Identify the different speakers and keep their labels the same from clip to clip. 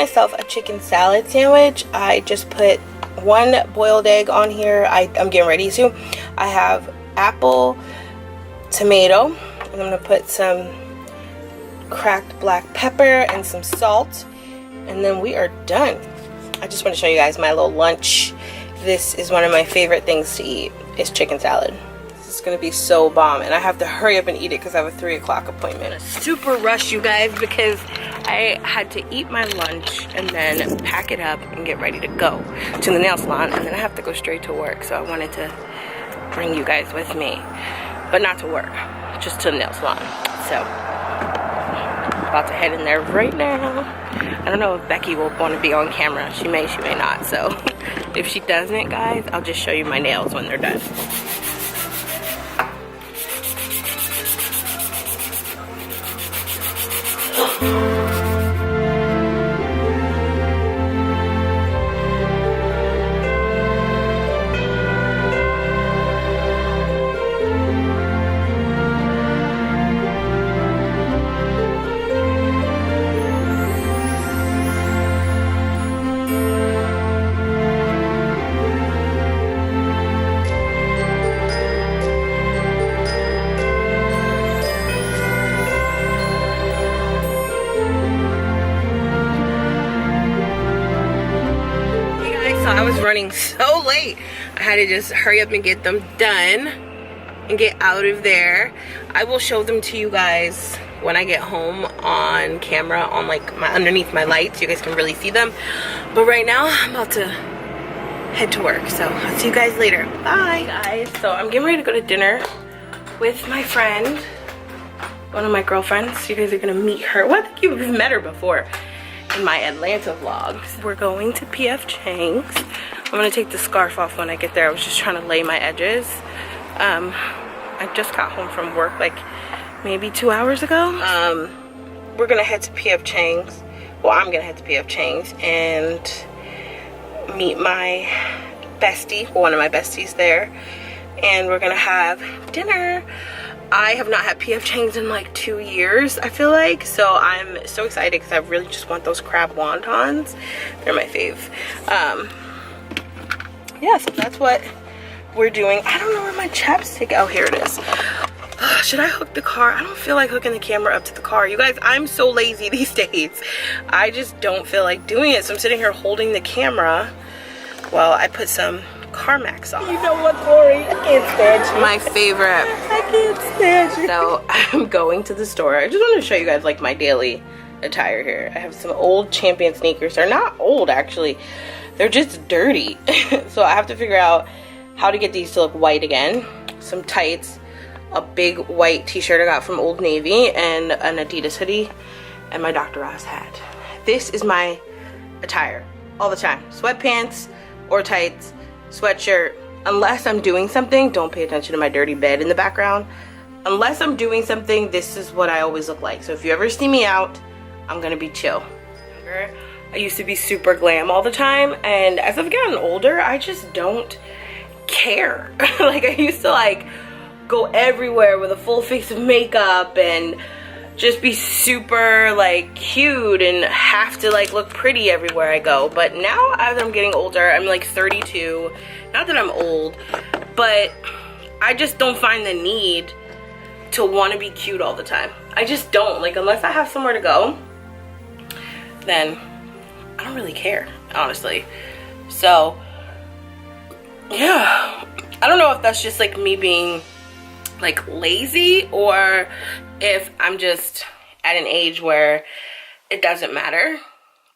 Speaker 1: myself a chicken salad sandwich. I just put 1 boiled egg on here. I'm getting ready to. I have apple, tomato. I'm gonna put some cracked black pepper and some salt, and then we are done. I just want to show you guys my little lunch. This is one of my favorite things to eat, is chicken salad. This is gonna be so bomb, and I have to hurry up and eat it because I have a 3 o'clock appointment. Super rush, you guys, because I had to eat my lunch and then pack it up and get ready to go to the nail salon, and then I have to go straight to work. So I wanted to bring you guys with me, but not to work, just to the nail salon. So about to head in there right now. I don't know if Becky will want to be on camera. She may not. So if she doesn't, guys, I'll just show you my nails when they're done. I was running so late. I had to just hurry up and get them done and get out of there. I will show them to you guys when I get home on camera, on like underneath my lights. You guys can really see them. But right now I'm about to head to work. So I'll see you guys later. Bye, guys. So I'm getting ready to go to dinner with my friend, one of my girlfriends. You guys are gonna meet her. Well, I think you've met her before in my Atlanta vlogs. We're going to P.F. Chang's. I'm gonna take the scarf off when I get there. I was just trying to lay my edges. I just got home from work like maybe 2 hours ago. We're gonna head to P.F. Chang's. Well, I'm gonna head to P.F. Chang's and meet my bestie, one of my besties there, and we're gonna have dinner. I have not had P.F. Chang's in like 2 years, I feel like, so I'm so excited because I really just want those crab wontons. They're my fave. Yeah, so that's what we're doing. I don't know where my chapstick, oh, here it is. Should I hook the car? I don't feel like hooking the camera up to the car. You guys, I'm so lazy these days. I just don't feel like doing it, so I'm sitting here holding the camera while I put some CarMax on. You know what, Tori? I can't stand you. My favorite. I can't stand you. So I'm going to the store. I just want to show you guys like my daily attire here. I have some old Champion sneakers. They're not old, actually. They're just dirty. So I have to figure out how to get these to look white again. Some tights, a big white t-shirt I got from Old Navy, and an Adidas hoodie, and my Dr. Ross hat. This is my attire all the time. Sweatpants or tights, sweatshirt. Unless I'm doing something, don't pay attention to my dirty bed in the background. Unless I'm doing something, this is what I always look like. So if you ever see me out, I'm gonna be chill. I used to be super glam all the time, and as I've gotten older, I just don't care. Like, I used to like go everywhere with a full face of makeup and just be super like cute and have to like look pretty everywhere I go. But now, as I'm getting older, I'm like 32. Not that I'm old, but I just don't find the need to want to be cute all the time. I just don't. Like, unless I have somewhere to go, then I don't really care, honestly. So yeah, I don't know if that's just like me being like lazy, or if I'm just at an age where it doesn't matter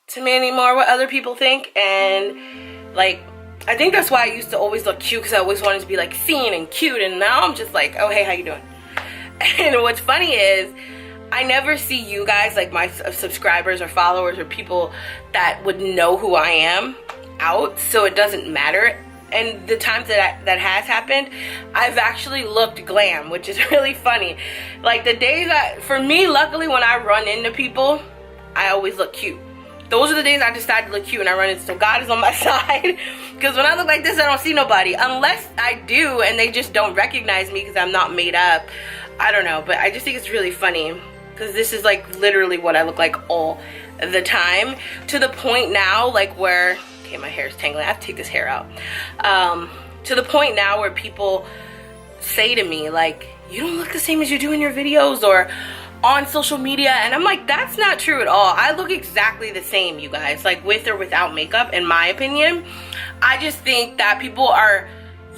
Speaker 1: to me anymore what other people think. And like, I think that's why I used to always look cute, because I always wanted to be like seen and cute, and now I'm just like, oh hey, how you doing? And what's funny is I never see you guys, like my subscribers or followers or people that would know who I am out, so it doesn't matter. And the times that has happened, I've actually looked glam, which is really funny. Like the days that, for me, luckily when I run into people, I always look cute. Those are the days I decide to look cute and I run into, so God is on my side. Because when I look like this, I don't see nobody. Unless I do and they just don't recognize me because I'm not made up. I don't know, but I just think it's really funny. Because this is like literally what I look like all the time, to the point now like where, okay, my hair is tangling, I have to take this hair out, to the point now where people say to me like, you don't look the same as you do in your videos or on social media, and I'm like, that's not true at all. I look exactly the same, you guys, like with or without makeup, in my opinion. I just think that people are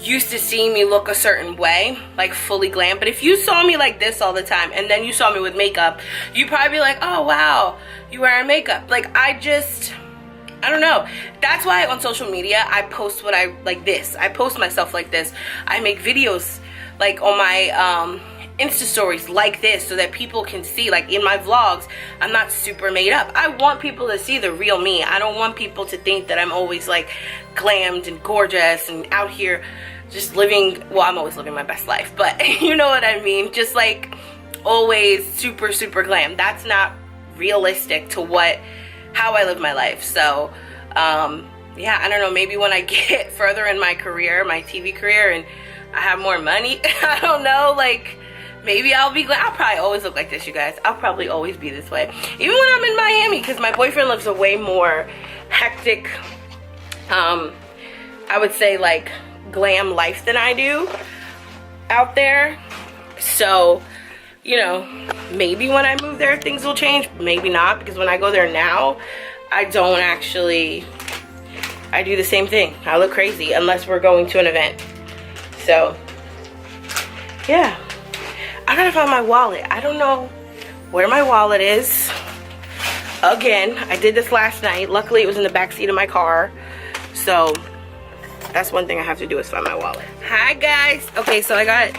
Speaker 1: used to seeing me look a certain way, like fully glam. But if you saw me like this all the time and then you saw me with makeup, you'd probably be like, oh wow, you wearing makeup. Like, I don't know. That's why on social media I post what I like this. I post myself like this. I make videos like on my Insta stories like this so that people can see, like in my vlogs, I'm not super made up. I want people to see the real me. I don't want people to think that I'm always like glammed and gorgeous and out here just living, well, I'm always living my best life, but you know what I mean, just like always super glam. That's not realistic to how I live my life. So yeah, I don't know, maybe when I get further in my career, my TV career, and I have more money, I don't know, like maybe I'll be glad. I'll probably always look like this, you guys. I'll probably always be this way. Even when I'm in Miami, because my boyfriend lives a way more hectic, I would say like glam life than I do out there. So, you know, maybe when I move there things will change. Maybe not, because when I go there now, I don't actually, I do the same thing. I look crazy unless we're going to an event. So, yeah. I gotta find my wallet. I don't know where my wallet is. Again, I did this last night. Luckily, it was in the back seat of my car. So, that's one thing I have to do is find my wallet. Hi, guys. Okay, so I got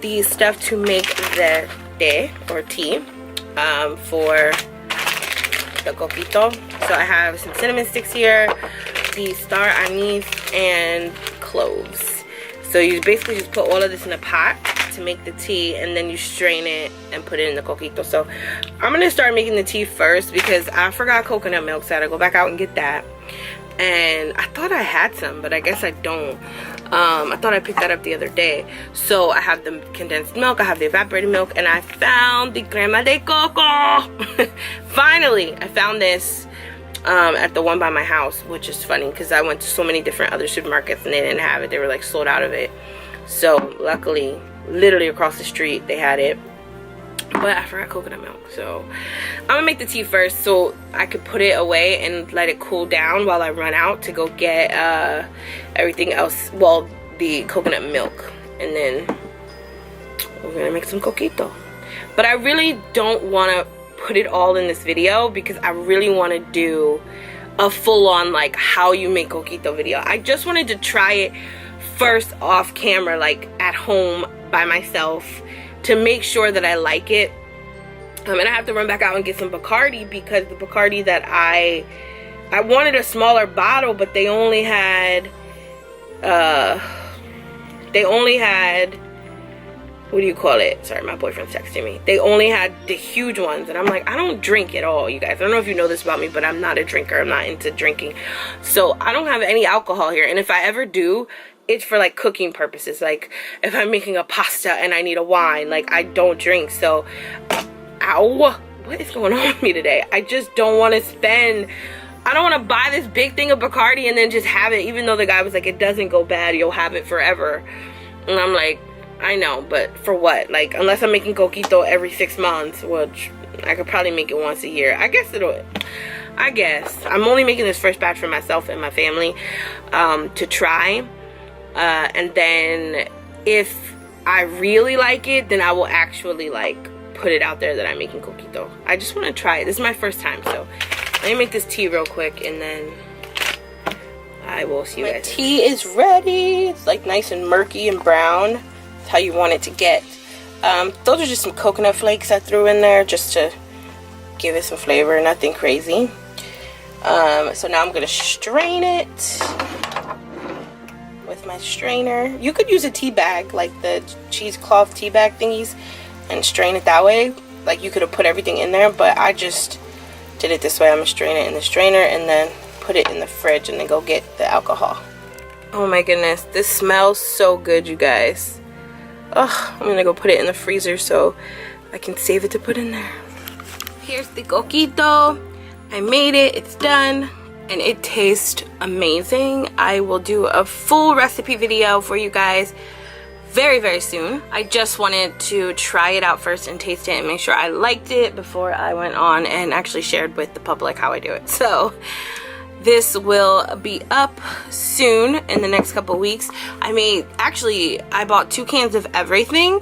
Speaker 1: the stuff to make the té or tea for the coquito. So, I have some cinnamon sticks here, the star anise, and cloves. So, you basically just put all of this in a pot to make the tea, and then you strain it and put it in the coquito. So I'm gonna start making the tea first because I forgot coconut milk, so I had to go back out and get that. And I thought I had some, but I guess I don't. I thought I picked that up the other day. So I have the condensed milk, I have the evaporated milk, and I found the crema de coco. Finally, I found this at the one by my house, which is funny because I went to so many different other supermarkets and they didn't have it. They were like sold out of it. So luckily, literally across the street they had it, but I forgot coconut milk. So I'm gonna make the tea first so I could put it away and let it cool down while I run out to go get everything else, well, the coconut milk, and then we're gonna make some coquito. But I really don't want to put it all in this video because I really want to do a full-on like how you make coquito video. I just wanted to try it first off camera, like at home by myself, to make sure that I like it. And I have to run back out and get some Bacardi because the Bacardi that I wanted a smaller bottle, but they only had what do you call it? Sorry, my boyfriend's texting me. They only had the huge ones, and I'm like, I don't drink at all, you guys. I don't know if you know this about me, but I'm not a drinker. I'm not into drinking. So I don't have any alcohol here, and if I ever do, it's for like cooking purposes. Like if I'm making a pasta and I need a wine, like I don't drink. So, ow, what is going on with me today? I just don't want to spend, I don't want to buy this big thing of Bacardi and then just have it, even though the guy was like, it doesn't go bad, you'll have it forever. And I'm like, I know, but for what? Like, unless I'm making coquito every 6 months, which I could probably make it once a year. I guess I'm only making this first batch for myself and my family to try. And then if I really like it, then I will actually like put it out there that I'm making coquito. I just want to try it. This is my first time, so let me make this tea real quick and then I will see you guys. My tea is ready. It's like nice and murky and brown. That's how you want it to get. Those are just some coconut flakes I threw in there just to give it some flavor, nothing crazy. So now I'm gonna strain it with my strainer. You could use a tea bag, like the cheesecloth tea bag thingies, and strain it that way. Like you could have put everything in there, but I just did it this way. I'm gonna strain it in the strainer and then put it in the fridge and then go get the alcohol. Oh my goodness, this smells so good, you guys. Oh, I'm gonna go put it in the freezer so I can save it to put in there. Here's the coquito. I made it, it's done, and it tastes amazing. I will do a full recipe video for you guys very soon. I just wanted to try it out first and taste it and make sure I liked it before I went on and actually shared with the public how I do it. So this will be up soon in the next couple weeks. I bought 2 cans of everything,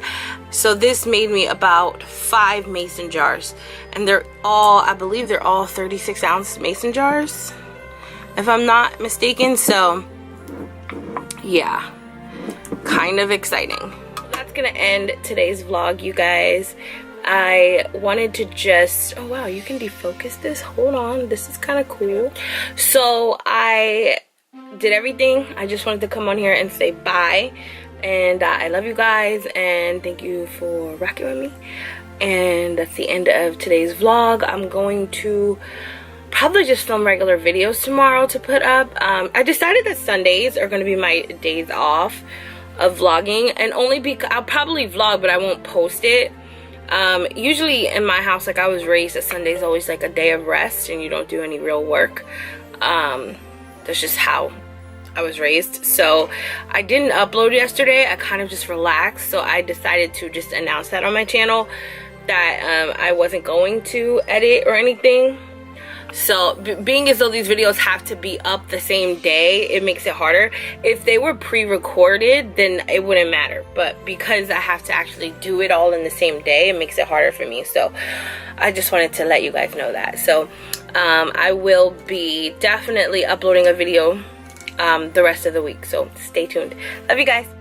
Speaker 1: so this made me about 5 mason jars, and they're all, I believe they're all 36-ounce mason jars if I'm not mistaken. So yeah, kind of exciting. That's gonna end today's vlog, you guys. I wanted to just, oh wow, you can defocus this, hold on, this is kind of cool. So I did everything. I just wanted to come on here and say bye, and I love you guys and thank you for rocking with me. And that's the end of today's vlog. I'm going to probably just film regular videos tomorrow to put up. I decided that Sundays are going to be my days off of vlogging, and only because I'll probably vlog but I won't post it. Usually in my house, like, I was raised that Sunday's always like a day of rest and you don't do any real work. That's just how I was raised. So I didn't upload yesterday. I kind of just relaxed, so I decided to just announce that on my channel that I wasn't going to edit or anything. So being as though these videos have to be up the same day, it makes it harder. If they were pre-recorded, then it wouldn't matter, but because I have to actually do it all in the same day, it makes it harder for me. So I just wanted to let you guys know that. So I will be definitely uploading a video the rest of the week, so stay tuned. Love you guys.